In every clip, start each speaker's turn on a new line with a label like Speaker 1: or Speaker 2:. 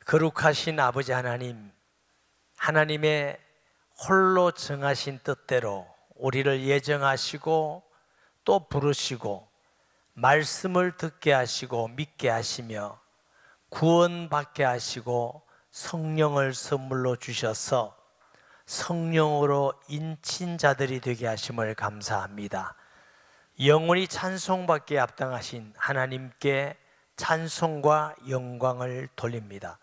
Speaker 1: 거룩하신 아버지 하나님, 하나님의 홀로 정하신 뜻대로 우리를 예정하시고 또 부르시고 말씀을 듣게 하시고 믿게 하시며 구원받게 하시고 성령을 선물로 주셔서 성령으로 인친자들이 되게 하심을 감사합니다. 영원히 찬송받기에 합당하신 하나님께 찬송과 영광을 돌립니다.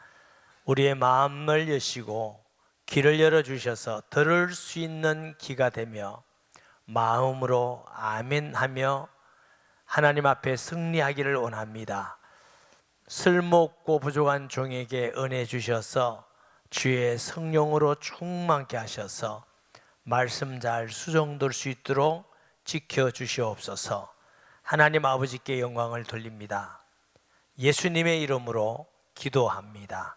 Speaker 1: 우리의 마음을 여시고 귀를 열어주셔서 들을 수 있는 귀가 되며 마음으로 아멘하며 하나님 앞에 승리하기를 원합니다. 쓸모없고 부족한 종에게 은혜 주셔서 주의 성령으로 충만케 하셔서 말씀 잘 수정될 수 있도록 지켜주시옵소서. 하나님 아버지께 영광을 돌립니다. 예수님의 이름으로 기도합니다.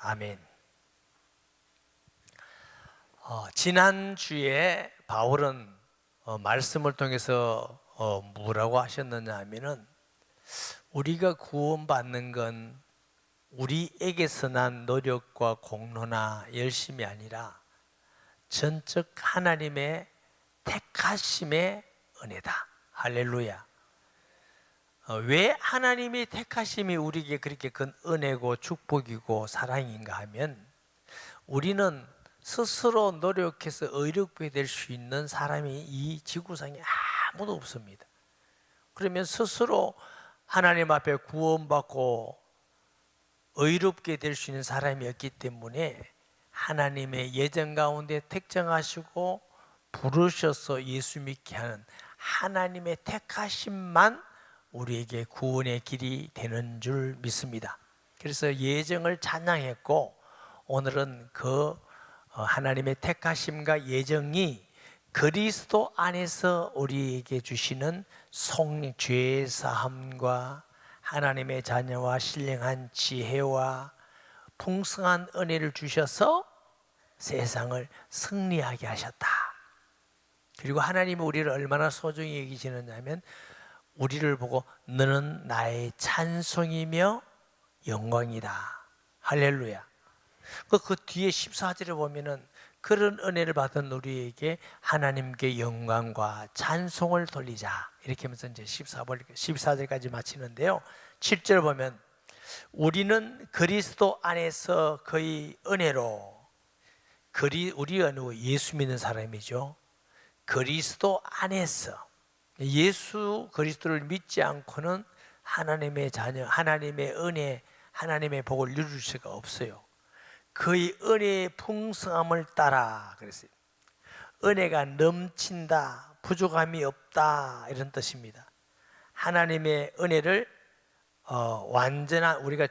Speaker 1: 아멘. 지난주에 바울은 말씀을 통해서 뭐라고 하셨느냐 하면은 우리가 구원받는 건 우리에게서 난 노력과 공로나 열심이 아니라 전적 하나님의 택하심의 은혜다. 할렐루야. 왜 하나님의 택하심이 우리에게 그렇게 큰 은혜고 축복이고 사랑인가 하면 우리는 스스로 노력해서 의롭게 될 수 있는 사람이 이 지구상에 아무도 없습니다. 그러면 스스로 하나님 앞에 구원받고 의롭게 될 수 있는 사람이 없기 때문에 하나님의 예정 가운데 택정하시고 부르셔서 예수 믿게 하는 하나님의 택하심만 우리에게 구원의 길이 되는 줄 믿습니다. 그래서 예정을 찬양했고 오늘은 그 하나님의 택하심과 예정이 그리스도 안에서 우리에게 주시는 죄 사함과 하나님의 자녀와 신령한 지혜와 풍성한 은혜를 주셔서 세상을 승리하게 하셨다. 그리고 하나님이 우리를 얼마나 소중히 여기시느냐 하면 우리를 보고 너는 나의 찬송이며 영광이다. 할렐루야. 그 뒤에 14절에 보면은 그런 은혜를 받은 우리에게 하나님께 영광과 찬송을 돌리자. 이렇게 하면서 이제 14절까지 마치는데요. 7절 보면 우리는 그리스도 안에서 그의 은혜로 우리가 누구? 예수 믿는 사람이죠. 그리스도 안에서 예수 그리스도를 믿지 않고는 하나님의 자녀, 하나님의 은혜, 하나님의 복을 누릴 수가 없어요. 그의 은혜의 풍성함을 따라 그랬어요. 은혜가 넘친다, 부족함이 없다 이런 뜻입니다. 하나님의 은혜를 완전한 우리가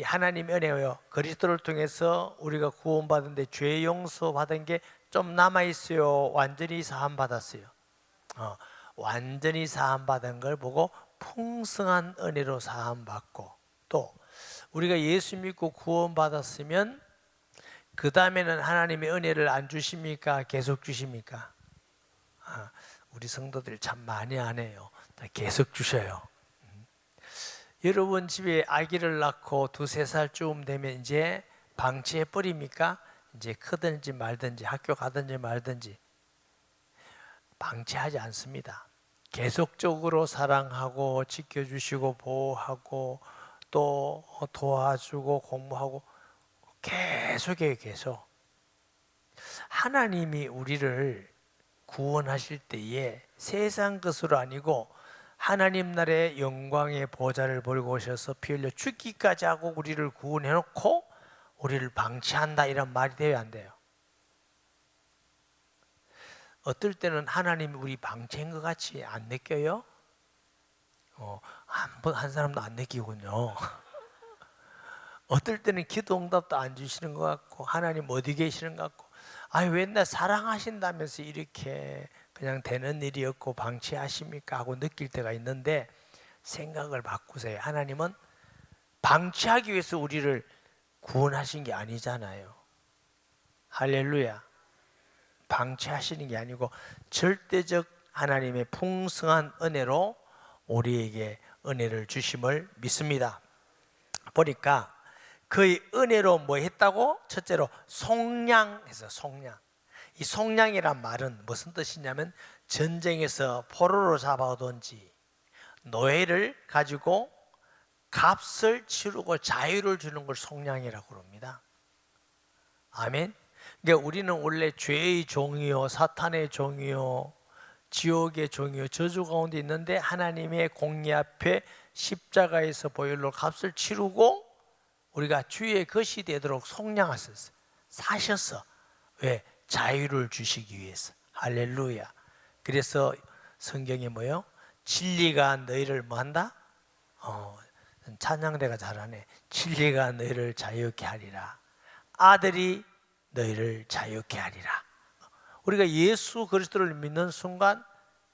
Speaker 1: 하나님의 은혜요 그리스도를 통해서 우리가 구원받은데 죄 용서 받은 게 좀 남아 있어요. 완전히 사함 받았어요. 완전히 사함 받은 걸 보고 풍성한 은혜로 사함 받고 또 우리가 예수 믿고 구원 받았으면 그 다음에는 하나님의 은혜를 안 주십니까? 계속 주십니까? 우리 성도들 참 많이 안 해요. 계속 주셔요. 여러분 집에 아기를 낳고 2-3살쯤 되면 이제 방치해 버립니까? 이제 크든지 말든지 학교 가든지 말든지 방치하지 않습니다. 계속적으로 사랑하고 지켜주시고 보호하고 또 도와주고 공부하고 계속해요. 계속. 하나님이 우리를 구원하실 때에 세상 것으로 아니고 하나님 나라의 영광의 보좌를 벌고 오셔서 피 흘려 죽기까지 하고 우리를 구원해 놓고 우리를 방치한다 이런 말이 돼야 안 돼요. 어떨 때는 하나님이 우리 방치한 것 같이 안 느껴요? 한 사람도 안 느끼군요. 어떨 때는 기도 응답도 안 주시는 것 같고 하나님 어디 계시는 것 같고 왜 나 사랑하신다면서 이렇게 그냥 되는 일이었고 방치하십니까 하고 느낄 때가 있는데 생각을 바꾸세요. 하나님은 방치하기 위해서 우리를 구원하신 게 아니잖아요. 할렐루야. 방치하시는 게 아니고 절대적 하나님의 풍성한 은혜로 우리에게 은혜를 주심을 믿습니다. 보니까 그의 은혜로 뭐 했다고? 첫째로 속량해서 속량. 이 속량이란 말은 무슨 뜻이냐면 전쟁에서 포로로 잡아오든지 노예를 가지고 값을 치르고 자유를 주는 걸 속량이라고 합니다. 아멘. 그러니까 우리는 원래 죄의 종이요, 사탄의 종이요, 지옥의 종이요, 저주 가운데 있는데 하나님의 공의 앞에 십자가에서 보혈로 값을 치르고 우리가 주의 것이 되도록 속량하셨어요. 사셨어. 왜? 자유를 주시기 위해서. 할렐루야. 그래서 성경에 뭐요? 진리가 너희를 뭐한다? 찬양대가 잘하네. 진리가 너희를 자유케 하리라. 아들이 너희를 자유케 하리라. 우리가 예수 그리스도를 믿는 순간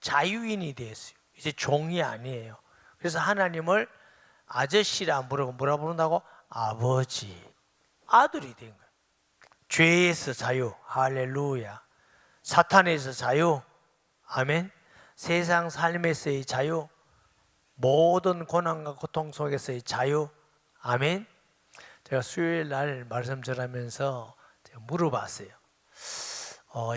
Speaker 1: 자유인이 되었어요. 이제 종이 아니에요. 그래서 하나님을 아저씨라 안 부르고 뭐라 부른다고? 아버지. 아들이 된 거예요. 죄에서 자유. 할렐루야. 사탄에서 자유. 아멘. 세상 삶에서의 자유. 모든 고난과 고통 속에서의 자유. 아멘. 제가 수요일 날 말씀 전하면서 제가 물어봤어요.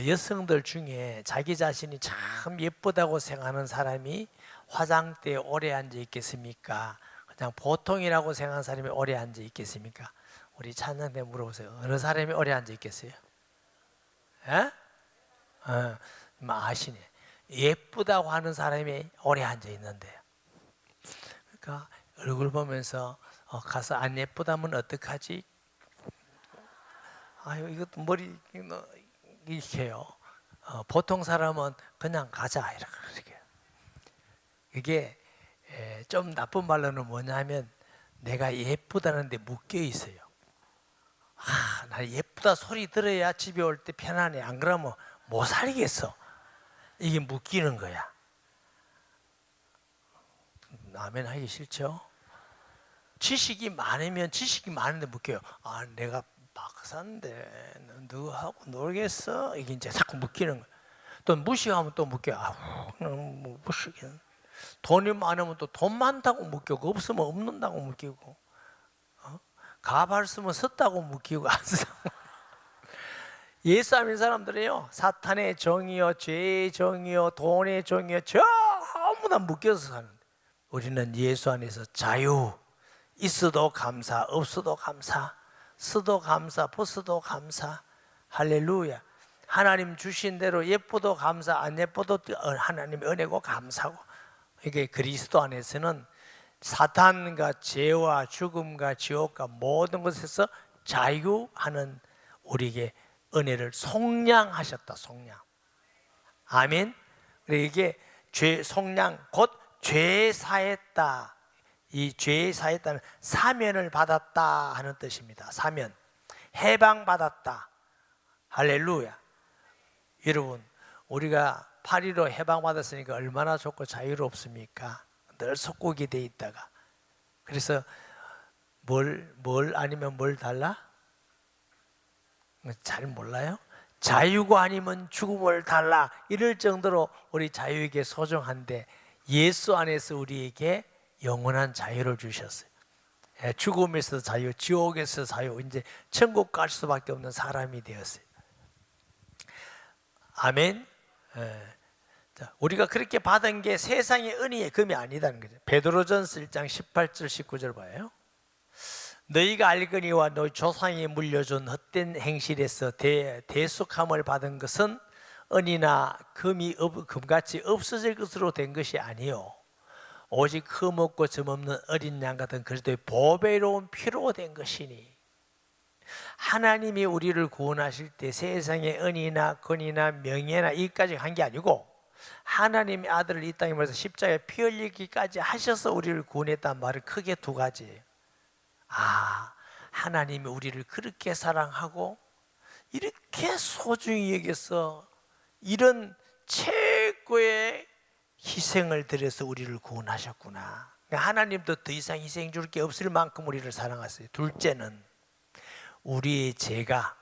Speaker 1: 여성들 중에 자기 자신이 참 예쁘다고 생각하는 사람이 화장대에 오래 앉아 있겠습니까? 그냥 보통이라고 생각하는 사람이 오래 앉아 있겠습니까? 우리 찬양대 물어보세요. 어느 사람이 오래 앉아 있겠어요? 에? 아시네. 예쁘다고 하는 사람이 오래 앉아 있는데요. 그러니까 얼굴 보면서 가서 안 예쁘다면 어떡하지? 아유, 이것도 머리 이렇게 해요. 보통 사람은 그냥 가자 이렇게. 이게 좀 나쁜 말로는 뭐냐면 내가 예쁘다는데 묶여 있어요. 나 예쁘다 소리 들어야 집에 올 때 편안해. 안 그러면 못 살겠어. 이게 묶이는 거야. 아멘 하기 싫죠? 지식이 많으면 지식이 많은데 묶여요. 내가 박사인데 누구하고 놀겠어? 이게 이제 자꾸 묶이는 거예요. 또 무시하면 또 묶여요. 뭐 무시긴. 돈이 많으면 또 돈 많다고 묶이고 없으면 없는다고 묶이고 가발 쓰면 썼다고 묶이고 안 쓰고. 예수 안 믿는 사람들이요 사탄의 종이요, 죄의 종이요, 돈의 종이요 전부 다 묶여서 사는데 우리는 예수 안에서 자유. 있어도 감사, 없어도 감사, 쓰도 감사, 벗어도 감사. 할렐루야. 하나님 주신 대로 예뻐도 감사, 안 예뻐도 하나님의 은혜고 감사고. 이게 그리스도 안에서는 사탄과 죄와 죽음과 지옥과 모든 것에서 자유하는 우리에게 은혜를 속량하셨다. 속량. 아멘. 이게 죄 속량 곧 죄 사했다. 이 죄 사했다는 사면을 받았다 하는 뜻입니다. 사면. 해방받았다. 할렐루야. 여러분, 우리가 8.15 해방받았으니까 얼마나 좋고 자유롭습니까? 늘 속국이 돼 있다가. 그래서 뭘 아니면 뭘 달라? 잘 몰라요? 자유가 아니면 죽음을 달라. 이럴 정도로 우리 자유에게 소중한데 예수 안에서 우리에게 영원한 자유를 주셨어요. 죽음에서 자유, 지옥에서 자유, 이제 천국 갈 수밖에 없는 사람이 되었어요. 아멘. 우리가 그렇게 받은 게 세상의 은혜의 금이 아니다는 거죠. 베드로전서 1장 18절 19절 봐요. 너희가 알거니와 너희 조상이 물려준 헛된 행실에서 대속함을 받은 것은 은이나 금같이 없어질 것으로 된 것이 아니요 오직 흠없고 점없는 어린 양 같은 그리스도의 보배로운 피로 된 것이니. 하나님이 우리를 구원하실 때 세상의 은이나 권이나 명예나 이까지 한 게 아니고 하나님의 아들을 이 땅에 모셔서 십자가에 피 흘리기까지 하셔서 우리를 구원했다는 말은 크게 두 가지예요. 하나님이 우리를 그렇게 사랑하고 이렇게 소중히 여겨서 이런 최고의 희생을 드려서 우리를 구원하셨구나. 하나님도 더 이상 희생 줄 게 없을 만큼 우리를 사랑하세요. 둘째는 우리의 죄가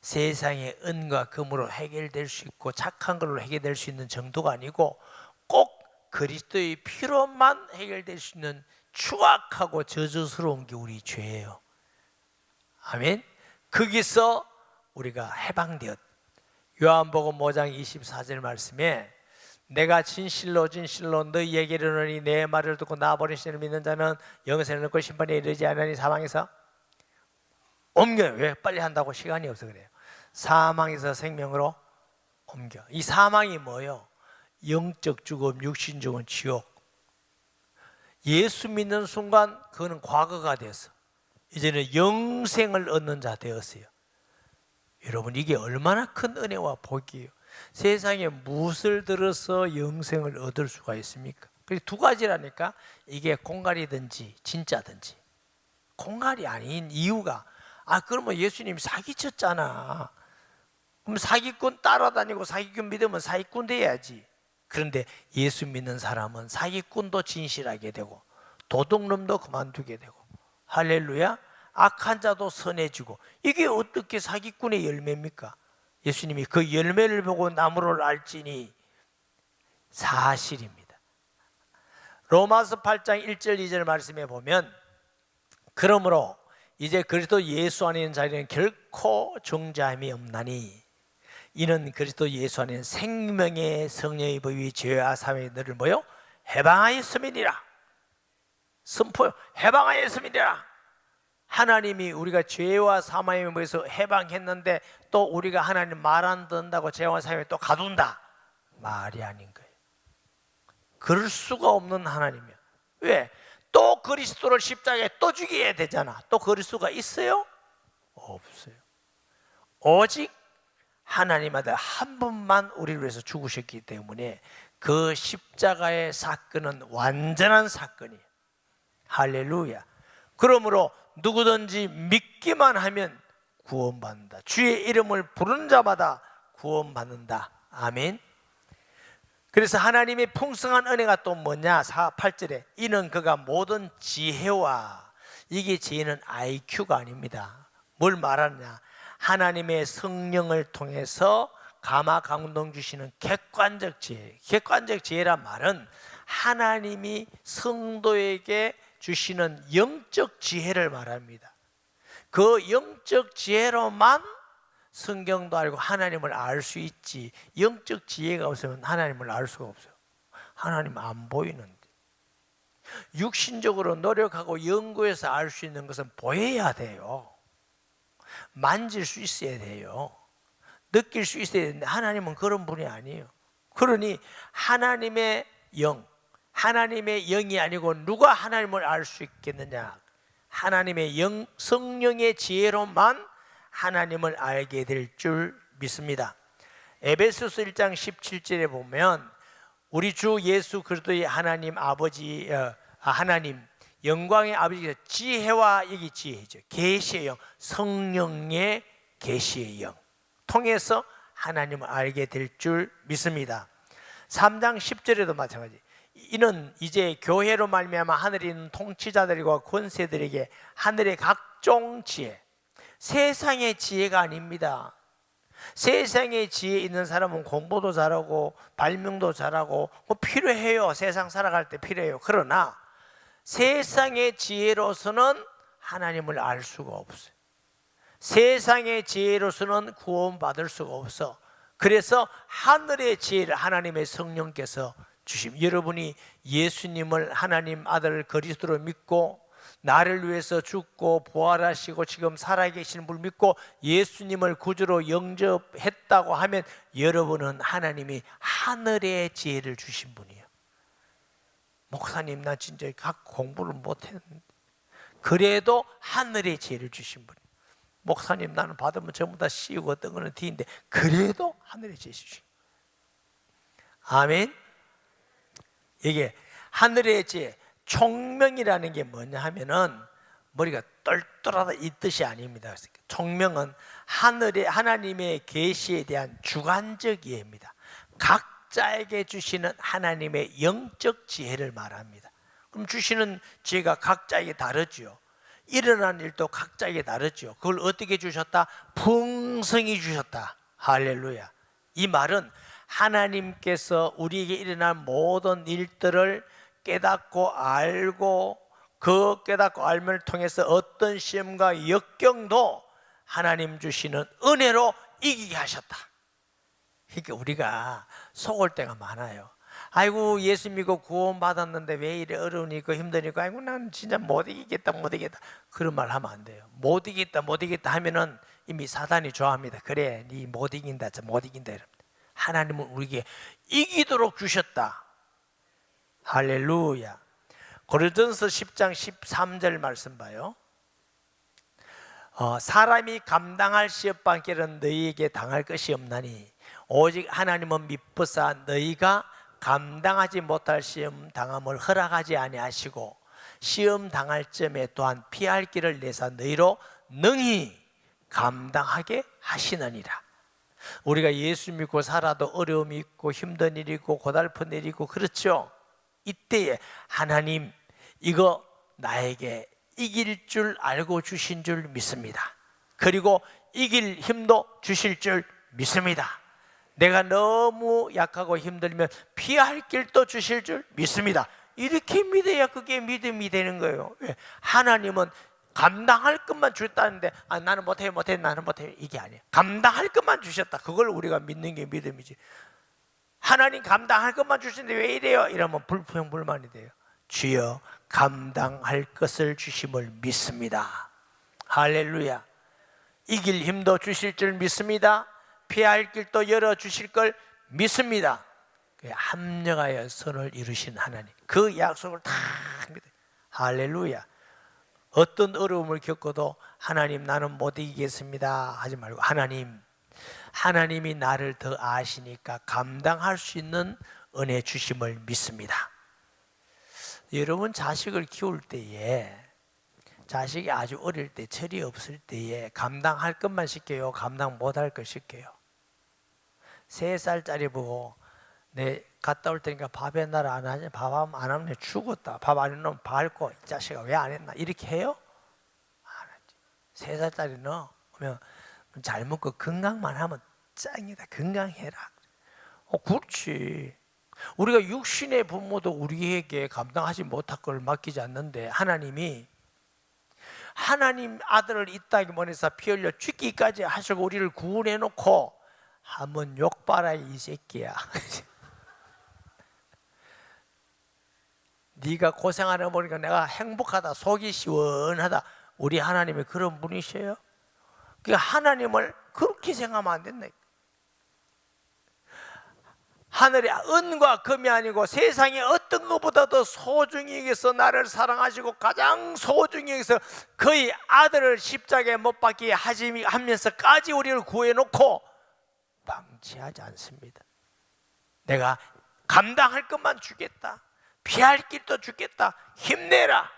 Speaker 1: 세상의 은과 금으로 해결될 수 있고 착한 걸로 해결될 수 있는 정도가 아니고 꼭 그리스도의 피로만 해결될 수 있는 추악하고 저주스러운 게 우리 죄예요. 아멘. 거기서 우리가 해방되었. 요한복음 5장 24절 말씀에 내가 진실로 진실로 너희에게 이르노니 내 말을 듣고 나 보내신 이를 믿는 자는 영생을 얻고 심판에 이르지 아니하니 사망에서 옮겨요. 왜? 빨리 한다고 시간이 없어 그래요. 사망에서 생명으로 옮겨. 이 사망이 뭐예요? 영적 죽음, 육신 죽음, 지옥. 예수 믿는 순간 그거는 과거가 됐어. 이제는 영생을 얻는 자 되었어요. 여러분, 이게 얼마나 큰 은혜와 복이에요. 세상에 무엇을 들어서 영생을 얻을 수가 있습니까? 그래서 두 가지라니까. 이게 공갈이든지 진짜든지. 공갈이 아닌 이유가, 그러면 예수님이 사기쳤잖아. 그럼 사기꾼 따라다니고 사기꾼 믿으면 사기꾼 돼야지. 그런데 예수 믿는 사람은 사기꾼도 진실하게 되고 도둑놈도 그만두게 되고, 할렐루야. 악한 자도 선해지고. 이게 어떻게 사기꾼의 열매입니까? 예수님이 그 열매를 보고 나무를 알지니 사실입니다. 로마서 8장 1절 2절 말씀에 보면, 그러므로 이제 그리스도 예수 안에 있는 자에는 결코 정죄함이 없나니 이는 그리스도 예수 안에 있는 생명의 성령의 법이 죄와 사망의 너를 뭐요? 해방하였음이니라. 선포요. 해방하였음이니라. 하나님이 우리가 죄와 사망의 법에서 해방했는데 또 우리가 하나님 말 안 듣는다고 죄와 사망에 또 가둔다. 말이 아닌 거예요. 그럴 수가 없는 하나님이야. 왜? 또 그리스도를 십자가에 또 죽여야 되잖아. 또 그럴 수가 있어요? 없어요. 오직 하나님 아들 한 분만 우리를 위해서 죽으셨기 때문에 그 십자가의 사건은 완전한 사건이에요. 할렐루야. 그러므로 누구든지 믿기만 하면 구원받는다. 주의 이름을 부르는 자마다 구원받는다. 아멘. 그래서 하나님의 풍성한 은혜가 또 뭐냐? 8절에 이는 그가 모든 지혜와, 이게 지혜는 IQ가 아닙니다. 뭘 말하느냐? 하나님의 성령을 통해서 감화 감동 주시는 객관적 지혜. 객관적 지혜란 말은 하나님이 성도에게 주시는 영적 지혜를 말합니다. 그 영적 지혜로만 성경도 알고 하나님을 알 수 있지, 영적 지혜가 없으면 하나님을 알 수가 없어요. 하나님 안 보이는데. 육신적으로 노력하고 연구해서 알 수 있는 것은 보여야 돼요. 만질 수 있어야 돼요. 느낄 수 있어야 되는데 하나님은 그런 분이 아니에요. 그러니 하나님의 영, 하나님의 영이 아니고 누가 하나님을 알 수 있겠느냐? 하나님의 영, 성령의 지혜로만 하나님을 알게 될 줄 믿습니다. 에베소서 1장 17절에 보면 우리 주 예수 그리스도의 하나님 아버지, 하나님 영광의 아버지께서 지혜와, 여기 지혜죠, 계시의 영, 성령의 계시의 영 통해서 하나님을 알게 될 줄 믿습니다. 3장 10절에도 마찬가지. 이는 이제 교회로 말미암아 하늘에 있는 통치자들과 권세들에게 하늘의 각종 지혜, 세상의 지혜가 아닙니다. 세상의 지혜 있는 사람은 공부도 잘하고 발명도 잘하고 필요해요. 세상 살아갈 때 필요해요. 그러나 세상의 지혜로서는 하나님을 알 수가 없어요. 세상의 지혜로서는 구원받을 수가 없어. 그래서 하늘의 지혜를 하나님의 성령께서 주심. 여러분이 예수님을 하나님 아들 그리스도로 믿고 나를 위해서 죽고 부활하시고 지금 살아계시는 분을 믿고 예수님을 구주로 영접했다고 하면 여러분은 하나님이 하늘의 지혜를 주신 분이에요. 목사님, 나 진짜 각 공부를 못했는데 그래도 하늘의 지혜를 주신 분이에요. 목사님, 나는 받으면 전부 다 씌우고 어떤 거는 뒤인데 그래도 하늘의 지혜 주신. 아멘. 이게 하늘의 지혜, 총명이라는 게 뭐냐 하면은 머리가 똘똘하다 이 뜻이 아닙니다. 총명은 하나님의 계시에 대한 주관적 이해입니다. 각자에게 주시는 하나님의 영적 지혜를 말합니다. 그럼 주시는 지혜가 각자에게 다르죠. 일어난 일도 각자에게 다르죠. 그걸 어떻게 주셨다? 풍성히 주셨다. 할렐루야. 이 말은 하나님께서 우리에게 일어난 모든 일들을 깨닫고 알고 그 깨닫고 알면을 통해서 어떤 시험과 역경도 하나님 주시는 은혜로 이기게 하셨다. 그러니까 우리가 속을 때가 많아요. 아이고 예수 믿고 구원 받았는데 왜 이래 어려우니까 힘드니까 아이고 난 진짜 못 이기겠다 못 이기겠다 그런 말 하면 안 돼요. 못 이기겠다 못 이기겠다 하면은 이미 사단이 좋아합니다. 그래 니 못 이긴다 못 이긴다 이럽니다. 하나님은 우리에게 이기도록 주셨다. 할렐루야. 고린도전서 10장 13절 말씀 봐요. 사람이 감당할 시험밖에는 너희에게 당할 것이 없나니 오직 하나님은 미쁘사 너희가 감당하지 못할 시험 당함을 허락하지 아니하시고 시험 당할 점에 또한 피할 길을 내사 너희로 능히 감당하게 하시느니라. 우리가 예수 믿고 살아도 어려움이 있고 힘든 일이 있고 고달픈 일이 있고 그렇죠. 이때에 하나님 이거 나에게 이길 줄 알고 주신 줄 믿습니다. 그리고 이길 힘도 주실 줄 믿습니다. 내가 너무 약하고 힘들면 피할 길도 주실 줄 믿습니다. 이렇게 믿어야 그게 믿음이 되는 거예요. 하나님은 감당할 것만 주셨다는데 나는 못해 나는 못해 이게 아니에요. 감당할 것만 주셨다. 그걸 우리가 믿는 게 믿음이지. 하나님 감당할 것만 주시는데 왜 이래요? 이러면 불평불만이 돼요. 주여 감당할 것을 주심을 믿습니다. 할렐루야. 이길 힘도 주실 줄 믿습니다. 피할 길도 열어주실 걸 믿습니다. 합력하여 선을 이루신 하나님 그 약속을 다 믿어요. 할렐루야. 어떤 어려움을 겪어도 하나님 나는 못 이기겠습니다 하지 말고 하나님이 나를 더 아시니까 감당할 수 있는 은혜 주심을 믿습니다. 여러분 자식을 키울 때에 자식이 아주 어릴 때 철이 없을 때에 감당할 것만 시켜요? 감당 못할 걸 시켜요? 3살짜리 보고 내 갔다 올 테니까 밥에 날 안 하냐? 밥 안 하면 죽었다. 밥 안 해놓으면 밟고 이 자식아 왜 안 했나? 이렇게 해요? 안 하지. 3살짜리는 오면 잘 먹고 건강만 하면 짱이다. 건강해라. 그렇지. 우리가 육신의 부모도 우리에게 감당하지 못할 걸 맡기지 않는데 하나님이 하나님 아들을 이 땅에 보내서 피 흘려 죽기까지 하시고 우리를 구원해 놓고 한번 욕봐라 이 새끼야. 네가 고생하는 거 보니까 내가 행복하다 속이 시원하다. 우리 하나님이 그런 분이셔요. 그러니까 하나님을 그렇게 생각하면 안 된다. 하늘의 은과 금이 아니고 세상의 어떤 것보다도 소중히 여기서 나를 사랑하시고 가장 소중히 여기서 그의 아들을 십자가에 못 박게 하면서까지 우리를 구해놓고 방치하지 않습니다. 내가 감당할 것만 주겠다. 피할 길도 주겠다. 힘내라.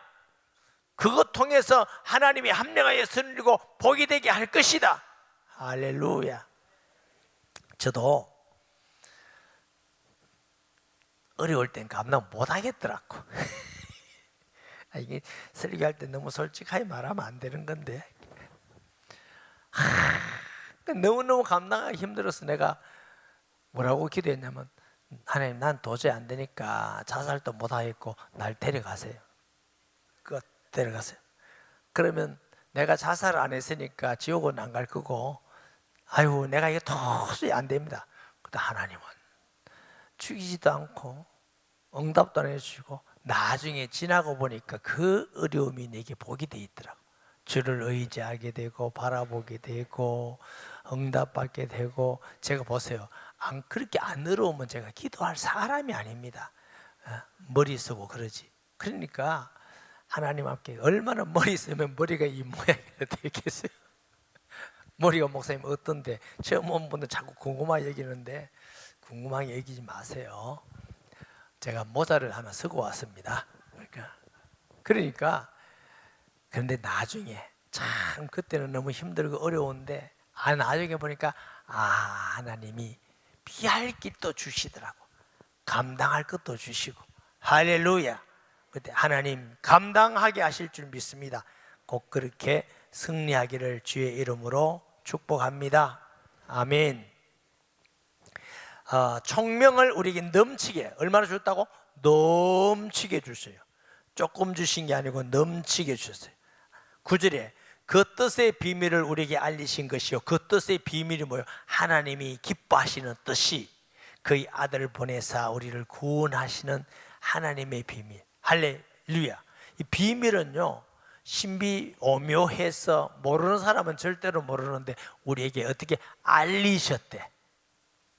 Speaker 1: 그것 통해서 하나님이 합력하여 선을 이루고 복이 되게 할 것이다. 할렐루야. 저도 어려울 땐 감당 못 하겠더라고. 이게 설교할 때 너무 솔직하게 말하면 안 되는 건데 너무너무 감당하기 힘들어서 내가 뭐라고 기도했냐면 하나님 난 도저히 안 되니까 자살도 못 하겠고 날 데려가세요. 데려가세요. 그러면 내가 자살을 안 했으니까 지옥은 안 갈 거고 아유 내가 이게 도저히 안 됩니다. 근데 하나님은 죽이지도 않고 응답도 안 해주시고 나중에 지나고 보니까 그 어려움이 내게 복이 돼 있더라고. 주를 의지하게 되고 바라보게 되고 응답받게 되고. 제가 보세요. 그렇게 안 어려우면 제가 기도할 사람이 아닙니다. 머리 쓰고 그러지. 그러니까 하나님 앞에 얼마나 머리 쓰면 머리가 이 모양이 되겠어요. 머리가 목사님 어떤데 처음 온 분들 자꾸 궁금하게 여기는데 궁금하게 여기지 마세요. 제가 모자를 하나 쓰고 왔습니다. 그러니까 그런데 나중에 참 그때는 너무 힘들고 어려운데 나중에 보니까 하나님이 피할 길도 주시더라고. 감당할 것도 주시고. 할렐루야. 그때 하나님 감당하게 하실 줄 믿습니다. 꼭 그렇게 승리하기를 주의 이름으로 축복합니다. 아멘. 총명을 우리에게 넘치게 얼마나 줬다고? 넘치게 주세요. 조금 주신 게 아니고 넘치게 주셨어요. 9절에 그 뜻의 비밀을 우리에게 알리신 것이요, 그 뜻의 비밀이 뭐예요? 하나님이 기뻐하시는 뜻이 그의 아들을 보내사 우리를 구원하시는 하나님의 비밀. 할렐루야. 이 비밀은요, 신비 오묘해서 모르는 사람은 절대로 모르는데 우리에게 어떻게 알리셨대.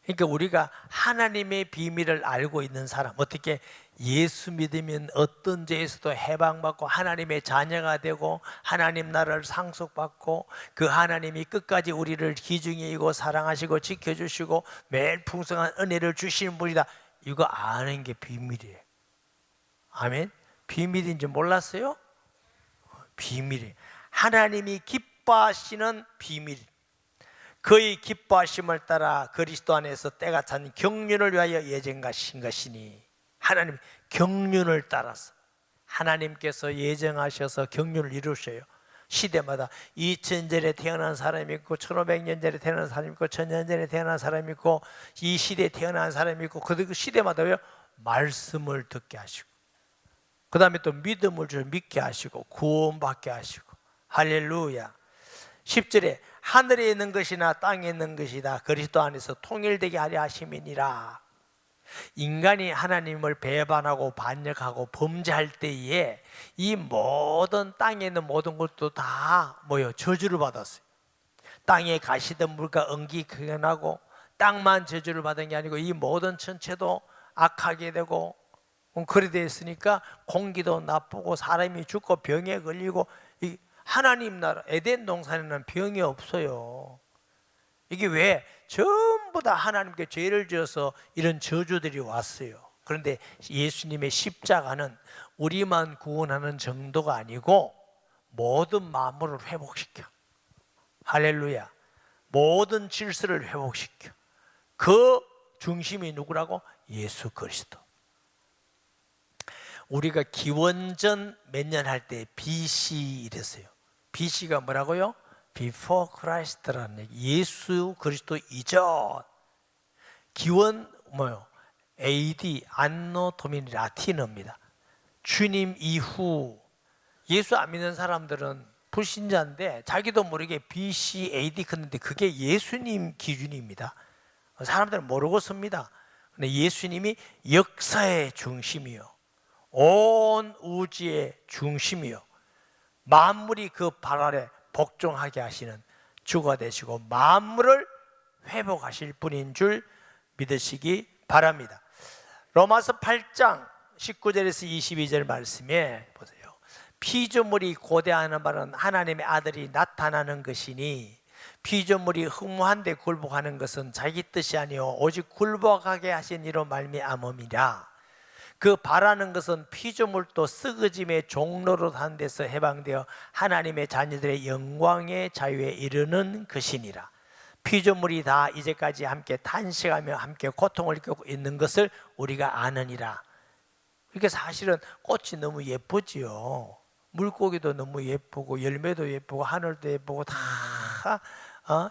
Speaker 1: 그러니까 우리가 하나님의 비밀을 알고 있는 사람, 어떻게 예수 믿으면 어떤 죄에서도 해방받고 하나님의 자녀가 되고 하나님 나라를 상속받고 그 하나님이 끝까지 우리를 기중에 이고 사랑하시고 지켜주시고 매일 풍성한 은혜를 주시는 분이다. 이거 아는 게 비밀이에요. 아멘. 비밀인지 몰랐어요? 비밀이에요. 하나님이 기뻐하시는 비밀. 그의 기뻐하심을 따라 그리스도 안에서 때가 찬 경륜을 위하여 예정하신 것이니, 하나님 경륜을 따라서 하나님께서 예정하셔서 경륜을 이루셔요. 시대마다 2000년에 태어난 사람이 있고 1500년 전에 태어난 사람이 있고 1000년 전에 태어난 사람이 있고 이 시대에 태어난 사람이 있고 그 시대마다요 말씀을 듣게 하시고 그 다음에 또 믿음을 좀 믿게 하시고 구원받게 하시고. 할렐루야. 10절에 하늘에 있는 것이나 땅에 있는 것이다 그리스도 안에서 통일되게 하려 하심이니라. 인간이 하나님을 배반하고 반역하고 범죄할 때에 이 모든 땅에 있는 모든 것도 다 뭐요? 저주를 받았어요. 땅에 가시덤불과 엉기크게 나고, 땅만 저주를 받은 게 아니고 이 모든 전체도 악하게 되고 그래 되어 있으니까 공기도 나쁘고 사람이 죽고 병에 걸리고. 이 하나님 나라 에덴 동산에는 병이 없어요. 이게 왜? 전부 다 하나님께 죄를 지어서 이런 저주들이 왔어요. 그런데 예수님의 십자가는 우리만 구원하는 정도가 아니고 모든 만물을 회복시켜. 할렐루야. 모든 질서를 회복시켜. 그 중심이 누구라고? 예수 그리스도. 우리가 기원전 몇 년 할 때 BC 이랬어요. BC가 뭐라고요? Before Christ라는 얘기. 예수 그리스도 이전. 기원 뭐요? AD 안노 도미니 라틴어입니다. 주님 이후. 예수 안 믿는 사람들은 불신자인데 자기도 모르게 BC, AD 그런데 그게 예수님 기준입니다. 사람들은 모르고 씁니다. 근데 예수님이 역사의 중심이요, 온 우주의 중심이요, 만물이 그 발 아래 복종하게 하시는 주가 되시고 만물을 회복하실 분인 줄 믿으시기 바랍니다. 로마서 8장 19절에서 22절 말씀에 보세요. 피조물이 고대하는 바는 하나님의 아들이 나타나는 것이니 피조물이 흥무한데 굴복하는 것은 자기 뜻이 아니요 오직 굴복하게 하신 이로 말미암음이라. 그 바라는 것은 피조물도 썩어짐의 종로로 한 데서 해방되어 하나님의 자녀들의 영광의 자유에 이르는 것이니라. 피조물이 다 이제까지 함께 탄식하며 함께 고통을 겪고 있는 것을 우리가 아느니라. 그러니까 사실은 꽃이 너무 예쁘지요. 물고기도 너무 예쁘고 열매도 예쁘고 하늘도 예쁘고 다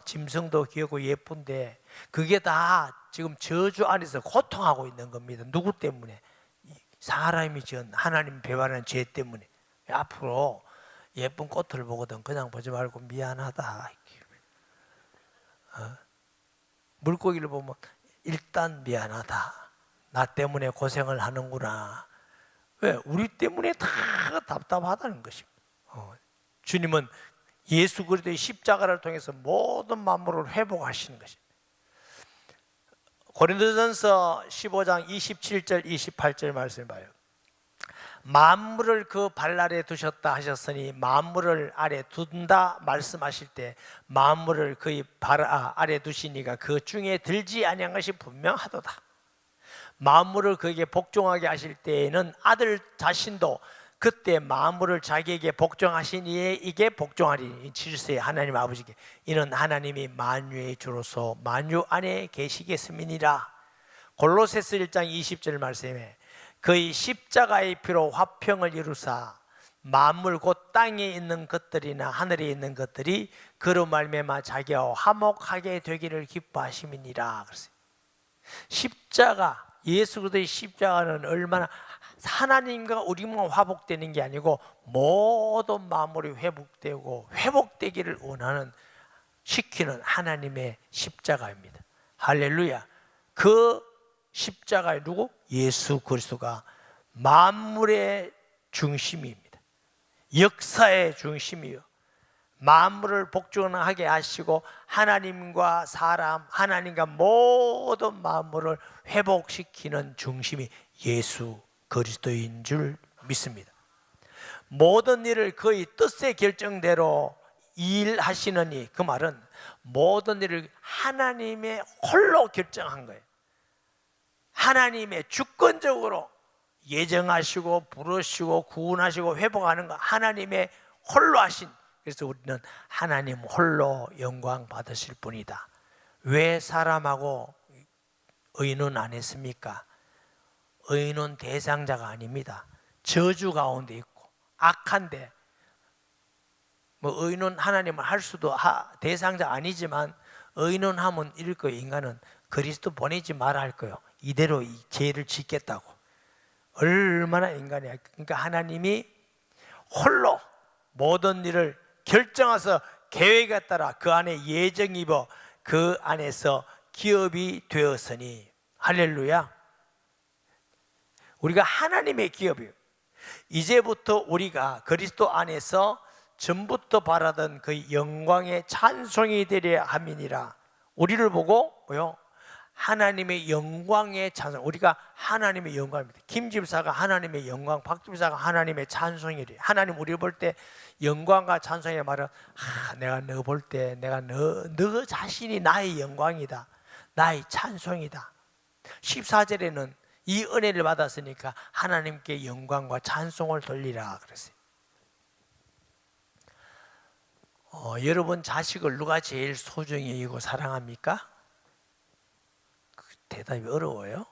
Speaker 1: 짐승도 귀엽고 예쁜데 그게 다 지금 저주 안에서 고통하고 있는 겁니다. 누구 때문에? 사람이 지은 하나님 배반하는 죄 때문에. 앞으로 예쁜 꽃을 보거든 그냥 보지 말고 미안하다. 물고기를 보면 일단 미안하다. 나 때문에 고생을 하는구나. 왜? 우리 때문에 다 답답하다는 것입니다. 주님은 예수 그리스도의 십자가를 통해서 모든 만물을 회복하시는 것입니다. 고린도전서 15장 27절 28절 말씀 봐요. 만물을 그 발 아래 두셨다 하셨으니 만물을 아래 둔다 말씀하실 때 만물을 그의 발 아래 두시니가 그 중에 들지 아니한 것이 분명하도다. 만물을 그에게 복종하게 하실 때에는 아들 자신도 그때 만물을 자기에게 복종하신 이에 이게 복종하리니 질서의 하나님 아버지께 이는 하나님이 만유의 주로서 만유 안에 계시겠음이니라. 골로새서 1장 20절 말씀에 그의 십자가의 피로 화평을 이루사 만물 곧 땅에 있는 것들이나 하늘에 있는 것들이 그로 말미암아 자기와 화목하게 되기를 기뻐하심이니라. 그랬어요. 십자가, 예수 그리스도의 십자가는 얼마나 하나님과 우리만 화복되는 게 아니고 모든 만물이 회복되고 회복되기를 원하는 시키는 하나님의 십자가입니다. 할렐루야. 그 십자가의 누구? 예수 그리스도가 만물의 중심입니다. 역사의 중심이요, 만물을 복종하게 하시고 하나님과 사람, 하나님과 모든 만물을 회복시키는 중심이 예수 그리스도인 줄 믿습니다. 모든 일을 그의 뜻의 결정대로 일하시느니, 그 말은 모든 일을 하나님의 홀로 결정한 거예요. 하나님의 주권적으로 예정하시고 부르시고 구원하시고 회복하는 거 하나님의 홀로 하신. 그래서 우리는 하나님 홀로 영광 받으실 분이다. 왜 사람하고 의논 안 했습니까? 의논 대상자가 아닙니다. 저주 가운데 있고 악한데, 뭐 의논 하나님을 할 수도 대상자 아니지만 의논하면 이럴 거예요. 인간은 그리스도 보내지 말아 할 거예요. 이대로 이 죄를 짓겠다고. 얼마나 인간이야. 그러니까 하나님이 홀로 모든 일을 결정해서 계획에 따라 그 안에 예정이 입어 그 안에서 기업이 되었으니, 할렐루야. 우리가 하나님의 기업이에요. 이제부터 우리가 그리스도 안에서 전부터 바라던 그 영광의 찬송이 되려 함이니라. 우리를 보고 뭐요? 하나님의 영광의 찬송. 우리가 하나님의 영광입니다. 김 집사가 하나님의 영광, 박 집사가 하나님의 찬송이래. 하나님 우리를 볼 때 영광과 찬송의 말은 내가 너 볼 때 내가 너 자신이 나의 영광이다, 나의 찬송이다. 14절에는 이 은혜를 받았으니까 하나님께 영광과 찬송을 돌리라 그랬어요. 여러분 자식을 누가 제일 소중히 여기고 사랑합니까? 대답이 어려워요.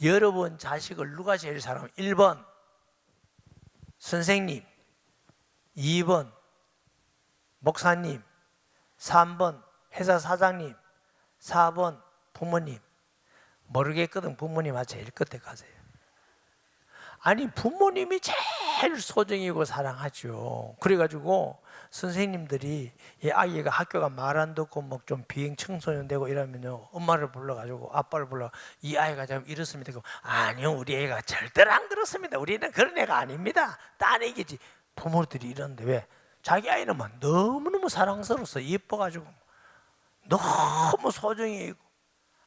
Speaker 1: 여러분 자식을 누가 제일 사랑합니까? 1번 선생님, 2번 목사님, 3번 회사 사장님, 4번 부모님. 모르겠거든. 부모님아 제일 끝에 가세요. 아니 부모님이 제일 소중이고 사랑하죠. 그래가지고 선생님들이 이 아이가 학교가 말 안 듣고 뭐 좀 비행 청소년 되고 이러면요, 엄마를 불러가지고 아빠를 불러, 이 아이가 좀 이렇습니다. 아니요, 우리 애가 절대로 안 그렇습니다. 우리는 그런 애가 아닙니다. 딴 애기지. 부모들이 이러는데 왜? 자기 아이는 막 너무너무 사랑스러워서 예뻐가지고 너무 소중히 여기고.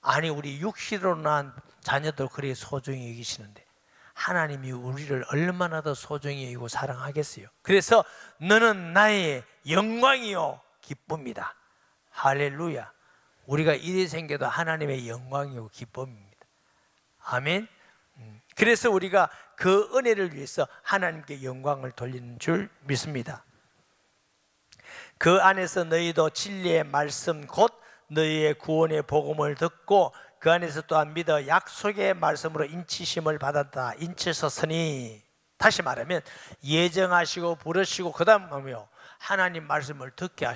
Speaker 1: 아니 우리 육신으로 난 자녀들 그래 소중히 여기시는데 하나님이 우리를 얼마나 더 소중히 여기고 사랑하겠어요. 그래서 너는 나의 영광이요 기쁨이다. 할렐루야. 우리가 일이 생겨도 하나님의 영광이고 기쁨입니다. 아멘. 그래서 우리가 그 은혜를 위해서 하나님께 영광을 돌리는 줄 믿습니다. 그 안에서 너희도 진리의 말씀 곧 너희의 구원의 복음을 듣고 그 안에서 또한 믿어 약속의 말씀으로 인치심을 받았다. 인치셨으니, 다시 말하면 예정하시고 부르시고 그 다음 뭐요? 하나님 말씀을 듣게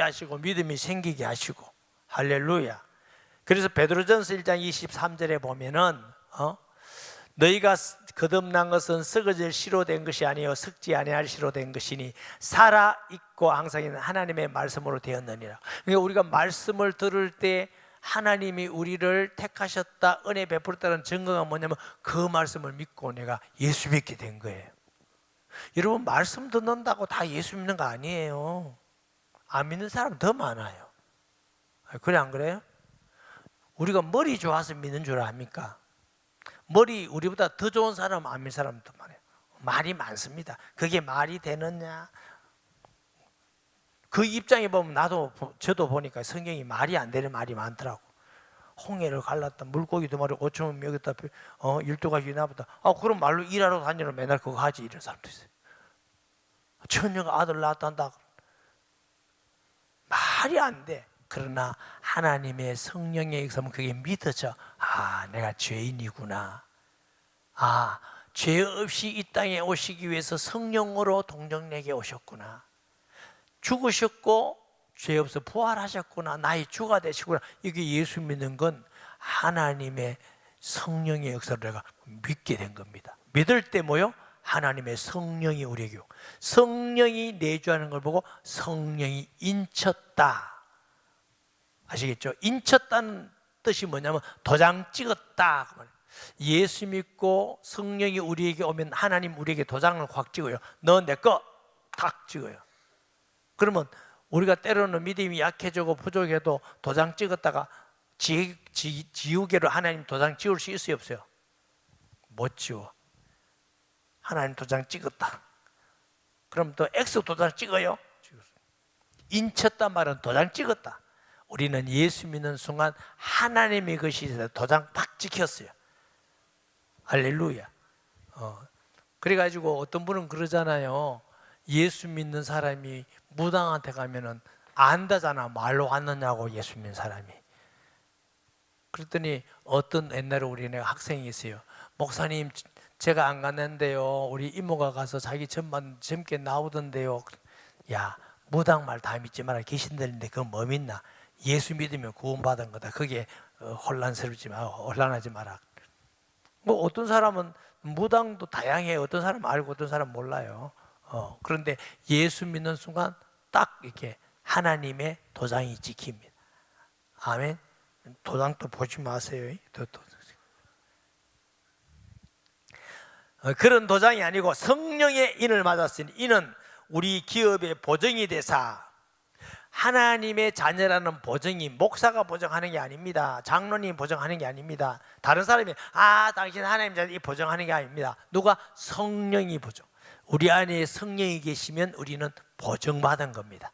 Speaker 1: 하시고 믿음이 생기게 하시고. 할렐루야. 그래서 베드로전서 1장 23절에 보면은 너희가 거듭난 것은 썩어질 씨로 된 것이 아니요 썩지 아니할 씨로 된 것이니 살아 있고 항상 있는 하나님의 말씀으로 되었느니라. 그러니까 우리가 말씀을 들을 때 하나님이 우리를 택하셨다, 은혜 베풀었다는 증거가 뭐냐면 그 말씀을 믿고 내가 예수 믿게 된 거예요. 여러분 말씀 듣는다고 다 예수 믿는 거 아니에요. 안 믿는 사람 더 많아요. 그래 안 그래요? 우리가 머리 좋아서 믿는 줄 압니까? 머리 우리보다 더 좋은 사람 안 믿는 사람 더 많아요. 말이 많습니다. 그게 말이 되느냐? 그 입장에 보면 저도 보니까 성경이 말이 안 되는 말이 많더라고. 홍해를 갈랐다, 물고기 두 마리 5천 먹였다, 12가지 나보다. 그럼 말로 일하러 다니러 맨날 그거 하지, 이런 사람도 있어요. 처녀가 아들 낳았단다. 말이 안 돼. 그러나 하나님의 성령에 의하면 그게 믿어져. 내가 죄인이구나. 죄 없이 이 땅에 오시기 위해서 성령으로 동정내게 오셨구나. 죽으셨고 죄 없어 부활하셨구나. 나의 주가 되시구나. 이게 예수 믿는 건 하나님의 성령의 역사를 내가 믿게 된 겁니다. 믿을 때 뭐요? 하나님의 성령이 우리에게 오고, 성령이 내주하는 걸 보고 성령이 인쳤다. 아시겠죠? 인쳤다는 뜻이 뭐냐면 도장 찍었다. 예수 믿고 성령이 우리에게 오면 하나님 우리에게 도장을 확 찍어요. 너 내 거 탁 찍어요. 그러면 우리가 때로는 믿음이 약해지고 부족해도 도장 찍었다가 지우개로 하나님 도장 지울 수 있어요, 없어요? 못 지워. 하나님 도장 찍었다. 그럼 또 X 도장 찍어요? 인쳤단 말은 도장 찍었다. 우리는 예수 믿는 순간 하나님의 것이 도장 팍 찍혔어요. 할렐루야. 그래가지고 어떤 분은 그러잖아요. 예수 믿는 사람이 무당한테 가면은 안다잖아. 말로 왔느냐고, 예수 믿는 사람이. 그랬더니 어떤 옛날에 우리 학생이 있어요. 목사님, 제가 안 갔는데요. 우리 이모가 가서 자기 전만 젊게 나오던데요. 야, 무당 말 다 믿지 마라. 귀신들인데 그건 뭐 믿나? 예수 믿으면 구원받은 거다. 그게 혼란스럽지 마, 혼란하지 마라. 뭐 어떤 사람은 무당도 다양해요. 어떤 사람 알고 어떤 사람 몰라요. 그런데 예수 믿는 순간 딱 이렇게 하나님의 도장이 찍힙니다. 아멘. 도장도 보지 마세요. 그런 도장이 아니고 성령의 인을 맞았으니, 이는 우리 기업의 보증이 되사, 하나님의 자녀라는 보증이 목사가 보증하는 게 아닙니다. 장로님이 보증하는 게 아닙니다. 다른 사람이 당신 하나님 자녀 이 보증하는 게 아닙니다. 누가? 성령이 보증. 우리 안에 성령이 계시면 우리는 보증받은 겁니다.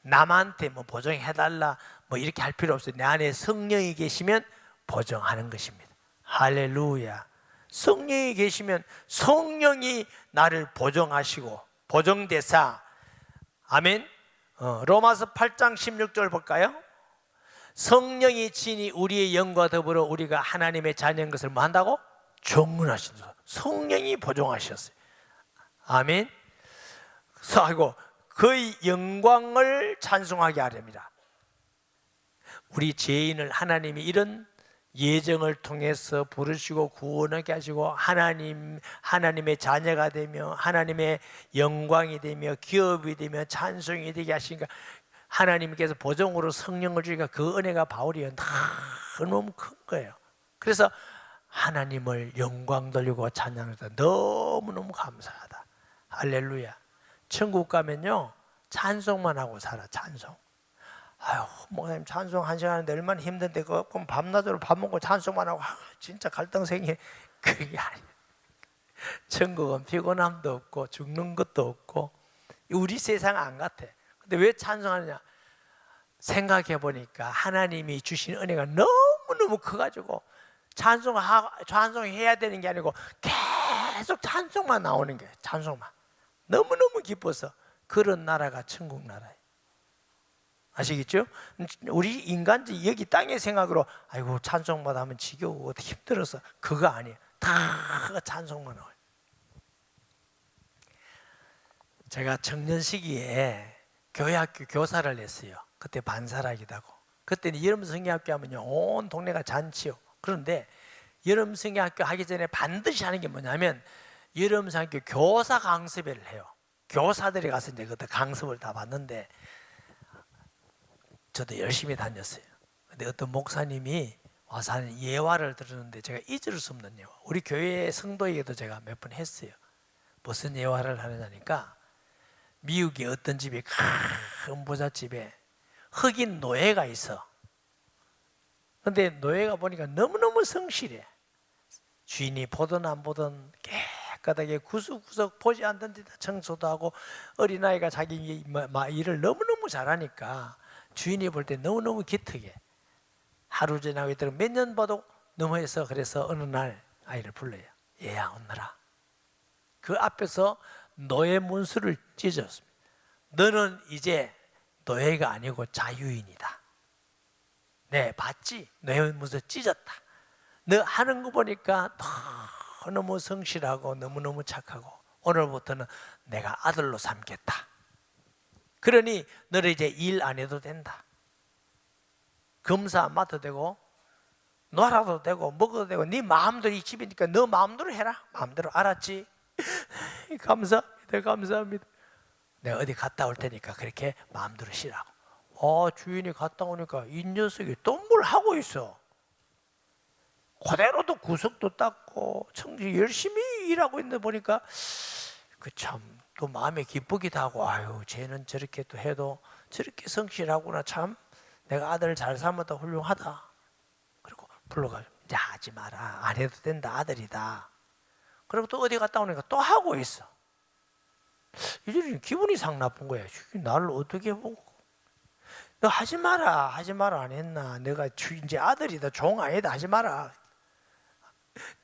Speaker 1: 남한테 뭐 보증해달라 뭐 이렇게 할 필요 없어요. 내 안에 성령이 계시면 보증하는 것입니다. 할렐루야. 성령이 계시면 성령이 나를 보증하시고 보증대사. 아멘. 로마서 8장 16절 볼까요? 성령이 친히 우리의 영과 더불어 우리가 하나님의 자녀인 것을 뭐 한다고? 증언하신다. 성령이 보증하셨어요. 아멘. 그리고 그의 영광을 찬송하게 하렵니다. 우리 죄인을 하나님이 이런 예정을 통해서 부르시고 구원하게 하시고 하나님의 자녀가 되며 하나님의 영광이 되며 기업이 되며 찬송이 되게 하시니까, 하나님께서 보정으로 성령을 주니까 그 은혜가 바울이 너무 큰 거예요. 그래서 하나님을 영광 돌리고 찬양해서 너무너무 감사하다. 할렐루야. 천국 가면요 찬송만 하고 살아. 찬송. 아유, 목사님 찬송 1시간 하는데 얼마나 힘든데 그럼 밤낮으로 밥 먹고 찬송만 하고 진짜 갈등생이. 그게 아니야. 천국은 피곤함도 없고 죽는 것도 없고 우리 세상 안 같아. 근데 왜 찬송하느냐? 생각해 보니까 하나님이 주신 은혜가 너무너무 커가지고 찬송해야 되는 게 아니고 계속 찬송만 나오는 거예요. 찬송만. 너무너무 기뻐서. 그런 나라가 천국 나라예요. 아시겠죠? 우리 인간지 여기 땅의 생각으로 아이고 찬송만 하면 지겨우고 힘들어서, 그거 아니에요. 다 찬송만 나와요. 제가 청년 시기에 교회학교 교사를 했어요. 그때 반사라기도 하고. 그때는 여름 성경학교 하면요 온 동네가 잔치요. 그런데 여름 성경학교 하기 전에 반드시 하는 게 뭐냐면 여름 성경학교 교사 강습회를 해요. 교사들이 가서 이제 그때 강습을 다 받는데 저도 열심히 다녔어요. 근데 어떤 목사님이 와서 하는 예화를 들었는데 제가 잊을 수 없는 예화. 우리 교회 성도에게도 제가 몇 번 했어요. 무슨 예화를 하느냐니까, 미국의 어떤 집에 큰 부잣집에 흑인 노예가 있어. 근데 노예가 보니까 너무너무 성실해. 주인이 보든 안 보든 깨끗하게 구석구석 보지 않던 데다 청소도 하고, 어린아이가 자기 일을 너무너무 잘하니까 주인이 볼 때 너무너무 기특해. 하루 지나고 있더라도 몇 년 봐도 너무해서, 그래서 어느 날 아이를 불러요. 얘야 오너라. 그 앞에서 노예 문수를 찢었습니다. 너는 이제 노예가 아니고 자유인이다. 네, 봤지? 노예 문수 찢었다. 너 하는 거 보니까 너무 성실하고 너무너무 착하고 오늘부터는 내가 아들로 삼겠다. 그러니 너를 이제 일 안 해도 된다. 검사 안 맡아도 되고 놀아도 되고 먹어도 되고 네 마음대로 이 집이니까 너 마음대로 해라. 마음대로. 알았지? 감사합니다. 감사합니다. 내가 어디 갔다 올 테니까 그렇게 마음대로 쉬라고. 주인이 갔다 오니까 이 녀석이 또 뭘 하고 있어. 그대로도 구석도 닦고 청지 열심히 일하고 있는 보니까 그 참 또 마음에 기쁘기도 하고, 아유 쟤는 저렇게 또 해도 저렇게 성실하구나. 참 내가 아들 잘 삼았다. 훌륭하다. 그리고 불러가지고 이제 하지 마라. 안 해도 된다. 아들이다. 그리고 또 어디 갔다 오니까 또 하고 있어. 이들이 기분이 상 나쁜 거야. 나를 어떻게 보고. 너 하지 마라. 하지 마라 안 했나. 내가 이제 아들이다. 종 아니다. 하지 마라.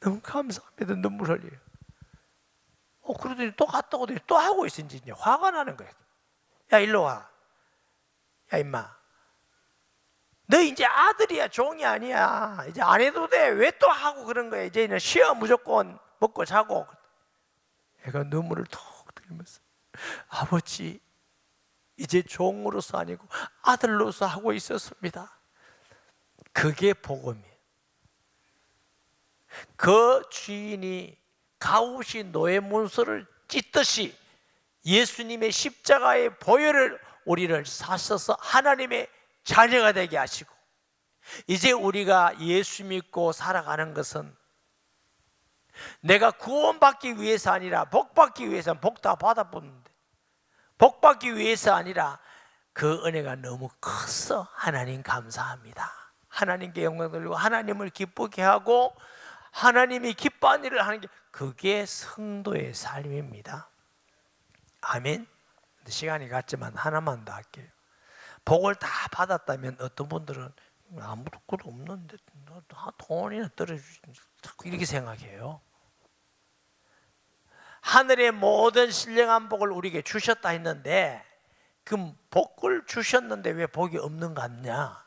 Speaker 1: 너무 감사합니다. 눈물 흘려요. 그러더니 또 갔다 오더니 또 하고 있으니 이제 화가 나는 거야. 야 일로 와. 야 임마. 너 이제 아들이야. 종이 아니야. 이제 안 해도 돼. 왜 또 하고 그런 거야. 이제는 쉬어. 무조건 먹고 자고. 애가 눈물을 톡 흘리면서 아버지 이제 종으로서 아니고 아들로서 하고 있었습니다. 그게 복음이에요. 그 주인이 가우시 노예 문서를 찢듯이 예수님의 십자가의 보혈을 우리를 사셔서 하나님의 자녀가 되게 하시고, 이제 우리가 예수 믿고 살아가는 것은 내가 구원받기 위해서 아니라 복받기 위해서, 복 다 받아보는데 복받기 위해서 아니라 그 은혜가 너무 커서 하나님 감사합니다. 하나님께 영광 돌리고 하나님을 기쁘게 하고 하나님이 기뻐하는 일을 하는 게, 그게 성도의 삶입니다. 아멘. 시간이 갔지만 하나만 더 할게요. 복을 다 받았다면 어떤 분들은 아무것도 없는데 돈이나 떨어주지, 자꾸 이렇게 생각해요. 하늘의 모든 신령한 복을 우리에게 주셨다 했는데, 그 복을 주셨는데 왜 복이 없는 것 같냐?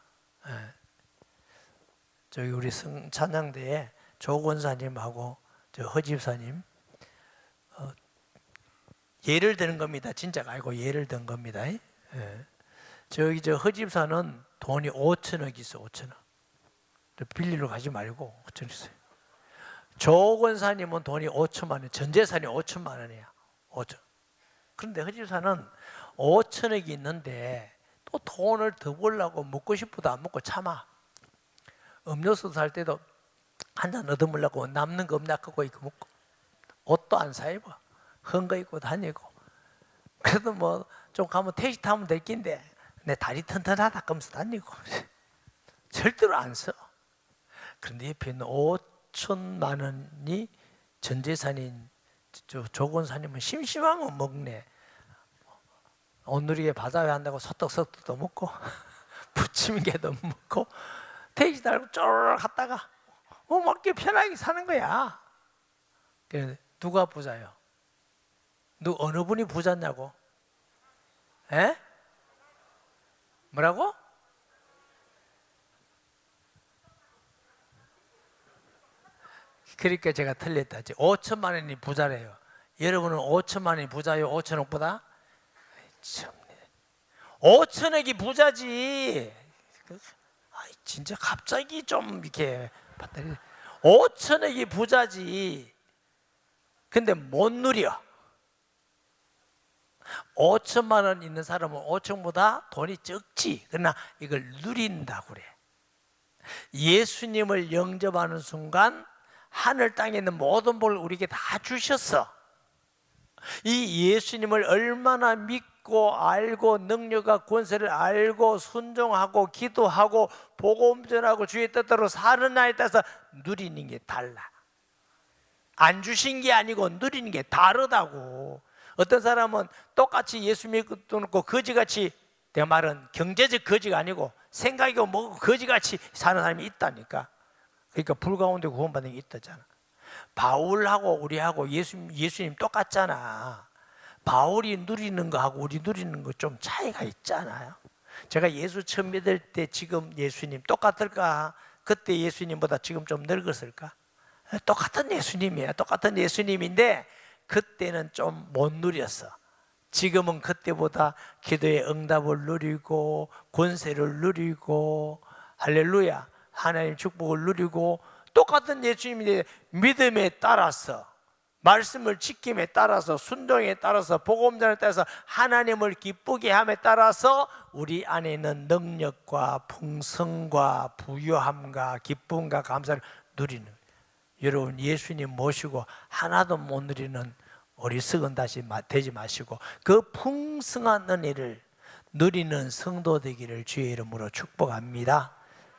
Speaker 1: 저기 우리 찬양대에 조 권사님하고 저 허집사님 예를 드는 겁니다. 진짜가 아니고 예를 든 겁니다. 저기 저 허집사는 돈이 5천억 있어. 5천억. 빌리러 가지 말고 5천억 있어요. 조 권사님은 돈이 5천만 원, 전 재산이 5천만 원이야. 5천. 그런데 허집사는 5천억이 있는데 또 돈을 더 벌려고 먹고 싶어도 안 먹고 참아. 음료수 살 때도 한 잔 얻어먹으려고 남는 거 없나 그거 이거 먹고, 옷도 안 사 입어. 헌거 입고 다니고. 그래도 뭐 좀 가면 택시 타면 될 낀데 내 다리 튼튼하다 그러면서 다니고 절대로 안 써. 그런데 옆에 있는 5천만 원이 전 재산인 조 권사님은 심심하면 먹네. 오늘이게 바다회 한다고 소떡소떡도 먹고 부침개도 먹고 택시 달고 쪼르르 갔다가 먹기 편하게 사는 거야. 누가 부자요? 어느 분이 부자냐고? 에? 뭐라고? 그러니까 제가 틀렸다. 5천만 원이 부자래요. 여러분은 5천만 원이 부자요? 5천억보다? 5천억이 부자지. 진짜 갑자기 좀 이렇게 5천억이 부자지. 근데 못 누려. 5천만 원 있는 사람은 5천보다 돈이 적지. 그러나 이걸 누린다고 그래. 예수님을 영접하는 순간 하늘 땅에 있는 모든 복을 우리에게 다 주셨어. 이 예수님을 얼마나 믿고 알고 능력과 권세를 알고 순종하고 기도하고 복음 전하고 주의 뜻대로 사는 나에 따라서 누리는 게 달라. 안 주신 게 아니고 누리는 게 다르다고. 어떤 사람은 똑같이 예수 믿고 거지같이, 내 말은 경제적 거지가 아니고 생각이고 뭐고 거지같이 사는 사람이 있다니까. 그러니까 불 가운데 구원받는 게 있다잖아. 바울하고 우리하고 예수님 똑같잖아. 바울이 누리는 거하고 우리 누리는 거 좀 차이가 있잖아요. 제가 예수 처음 믿을 때 지금 예수님 똑같을까? 그때 예수님보다 지금 좀 늙었을까? 똑같은 예수님이야. 똑같은 예수님인데 그때는 좀 못 누렸어. 지금은 그때보다 기도의 응답을 누리고 권세를 누리고, 할렐루야. 하나님 축복을 누리고, 똑같은 예수님이 믿음에 따라서, 말씀을 지킴에 따라서, 순종에 따라서, 복음전에 따라서, 하나님을 기쁘게 함에 따라서 우리 안에 있는 능력과 풍성과 부유함과 기쁨과 감사를 누리는, 여러분 예수님 모시고 하나도 못 누리는 어리석은 다시 되지 마시고 그 풍성한 은혜를 누리는 성도 되기를 주의 이름으로 축복합니다.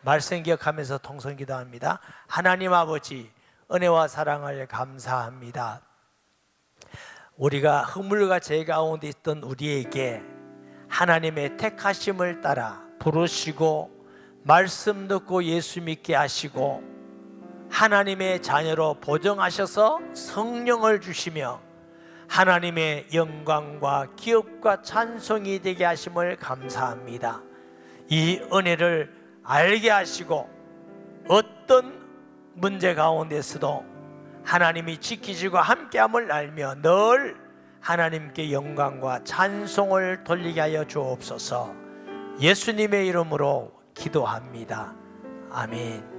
Speaker 1: 말씀 기억하면서 통성 기도합니다. 하나님 아버지, 은혜와 사랑을 감사합니다. 우리가 허물과 죄 가운데 있던 우리에게 하나님의 택하심을 따라 부르시고 말씀 듣고 예수 믿게 하시고 하나님의 자녀로 보정하셔서 성령을 주시며 하나님의 영광과 기업과 찬송이 되게 하심을 감사합니다. 이 은혜를 알게 하시고 어떤 문제 가운데서도 하나님이 지키시고 함께함을 알며 늘 하나님께 영광과 찬송을 돌리게 하여 주옵소서. 예수님의 이름으로 기도합니다. 아멘.